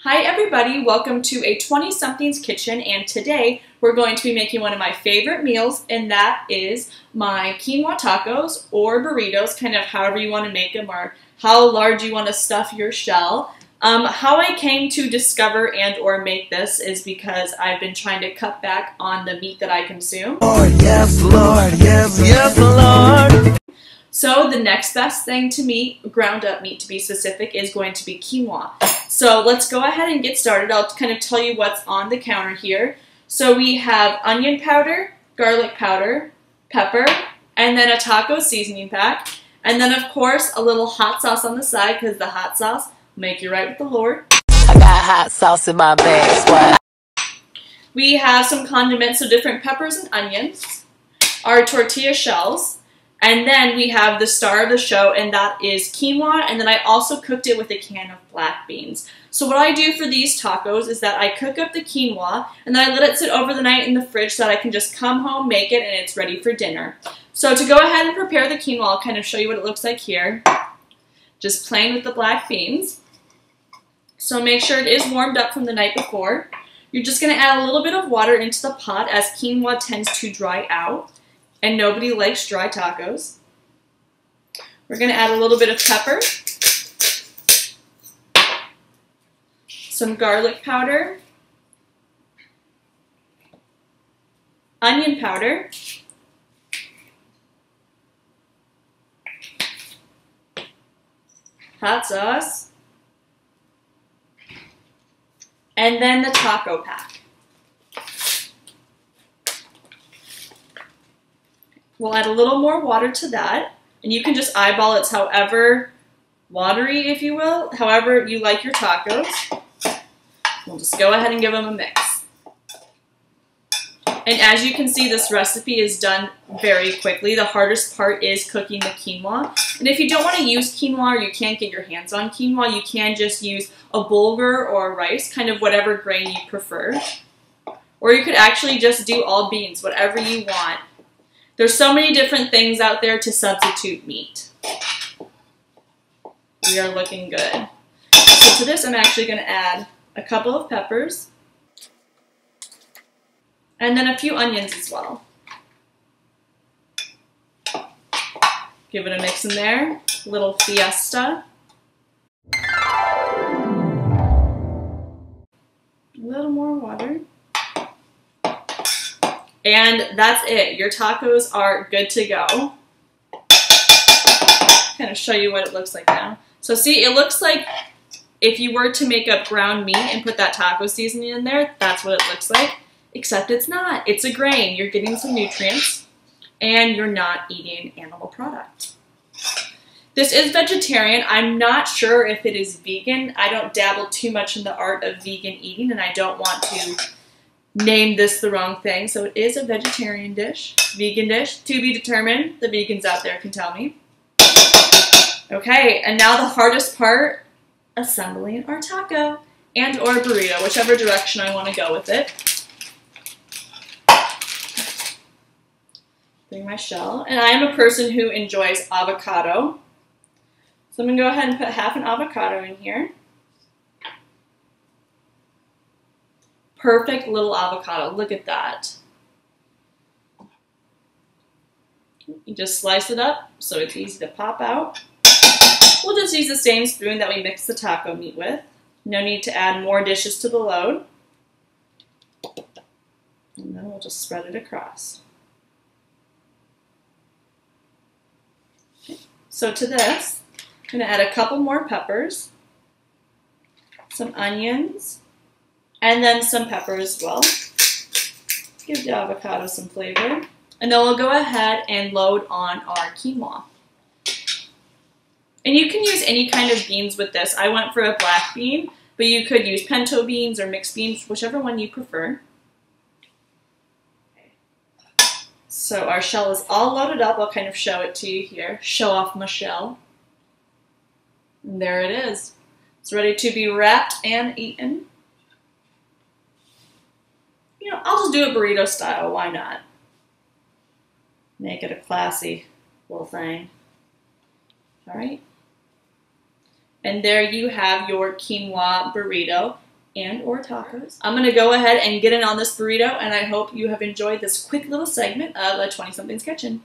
Hi everybody, welcome to a 20-something's kitchen, and today we're going to be making one of my favorite meals, and that is my quinoa tacos or burritos, kind of however you want to make them or how large you want to stuff your shell. How I came to discover and or make this is because I've been trying to cut back on the meat that I consume. Lord, yes, Lord, yes, Lord. So the next best thing to me, ground up meat to be specific, is going to be quinoa. So let's go ahead and get started. I'll kind of tell you what's on the counter here. So we have onion powder, garlic powder, pepper, and then a taco seasoning pack. And then of course a little hot sauce on the side because the hot sauce will make you right with the Lord. I got hot sauce in my bag, swag. We have some condiments, so different peppers and onions, our tortilla shells, and then we have the star of the show, and that is quinoa, and then I also cooked it with a can of black beans. So what I do for these tacos is that I cook up the quinoa, and then I let it sit over the night in the fridge so that I can just come home, make it, and it's ready for dinner. So to go ahead and prepare the quinoa, I'll kind of show you what it looks like here. Just plain with the black beans. So make sure it is warmed up from the night before. You're just going to add a little bit of water into the pot as quinoa tends to dry out. And nobody likes dry tacos. We're going to add a little bit of pepper, some garlic powder, onion powder, hot sauce, and then the taco pack. We'll add a little more water to that, and you can just eyeball it however watery, if you will, however you like your tacos. We'll just go ahead and give them a mix. And as you can see, this recipe is done very quickly. The hardest part is cooking the quinoa. And if you don't want to use quinoa or you can't get your hands on quinoa, you can just use a bulgur or rice, kind of whatever grain you prefer. Or you could actually just do all beans, whatever you want. There's so many different things out there to substitute meat. We are looking good. So to this, I'm actually going to add a couple of peppers and then a few onions as well. Give it a mix in there, a little fiesta. A little more water. And that's it. Your tacos are good to go. Kind of show you what it looks like now. So see, it looks like if you were to make up ground meat and put that taco seasoning in there, that's what it looks like. Except it's not. It's a grain. You're getting some nutrients, and you're not eating animal product. This is vegetarian. I'm not sure if it is vegan. I don't dabble too much in the art of vegan eating, and I don't want to name this the wrong thing. So it is a vegetarian dish, vegan dish, to be determined. The vegans out there can tell me. Okay, and now the hardest part, assembling our taco and or burrito, whichever direction I want to go with it. Bring my shell, and I am a person who enjoys avocado. So I'm going to go ahead and put half an avocado in here. Perfect little avocado. Look at that. You just slice it up so it's easy to pop out. We'll just use the same spoon that we mixed the taco meat with. No need to add more dishes to the load. And then we'll just spread it across. Okay. So to this, I'm going to add a couple more peppers, some onions, and then some pepper as well. Give the avocado some flavor. And then we'll go ahead and load on our quinoa. And you can use any kind of beans with this. I went for a black bean, but you could use pinto beans or mixed beans, whichever one you prefer. So our shell is all loaded up. I'll kind of show it to you here. Show off my shell. And there it is. It's ready to be wrapped and eaten. You know, I'll just do it burrito style. Why not? Make it a classy little thing. All right. And there you have your quinoa burrito. and or tacos. I'm going to go ahead and get in on this burrito, and I hope you have enjoyed this quick little segment of a 20-something's Kitchen.